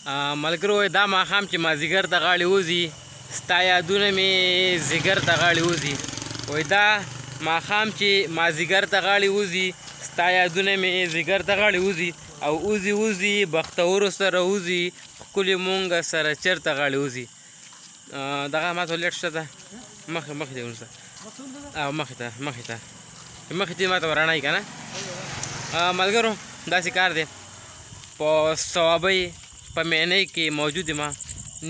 ملګرو دا ماښام چې مازدیګر ته غاړې وځي ستا یادونه مې ځیګر ته غاړې وځي. وایي دا ماښام چې مازدیګر ته غاړې وځي ستا یادونه مې ځیګر ته غاړې وځي او وځي وځي بختورو سره وځي ښکلې مونږ سره چېرته غاړې وځي. دغه ما ته لیټ شته ده مخې دی ورسته او مخې ته ما ته ورڼی که نه. ملګرو داسې کار دی په صوابۍ په مینۍ کې موجود یم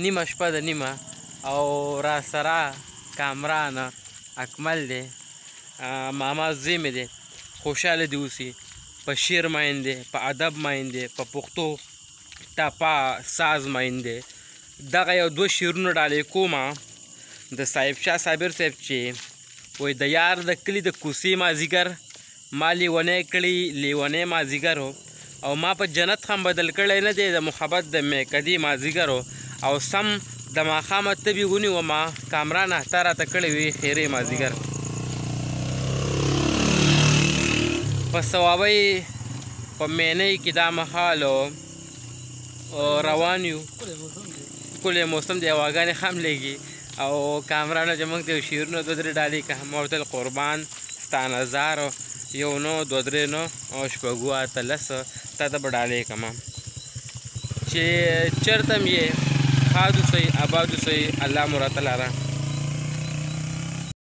نیمه شپه ده نیمه او را سره کامران اکمل دی ماما زوی مې دی خوشحاله دې اوسي په شعر مین دی په ادب مین دی په پښتو ټپه ساز مین دی. دغه یو دوه شعرونه ډالۍ کومه د صاحب شاه صابر صاحب چې وایي د یار د کلي د کوڅې مازدیګر ما لیونی کړي لیونی مازدیګر او ما په جنت هم بدل کړی نه دی د محبت د میکدې مازدیګر او سم د ماښامه تبې ونیومه کامرانه تا راته کړی وي خیرې مازدیګر. په صوابۍ په مینۍ کې دا مهال روان یو ښکلی موسم دی هواګانې هم لګي او کامرانه چې موږ ته یو شعرونه دوه درې ډالۍ که ما ورته قربان ستا نظر یو نو دوه درې نو او شپږو اتلس تا ته به ډالۍ کړم چې چېرته م یې ښاد اوسئ اباد اوسئ الله مو راته لاره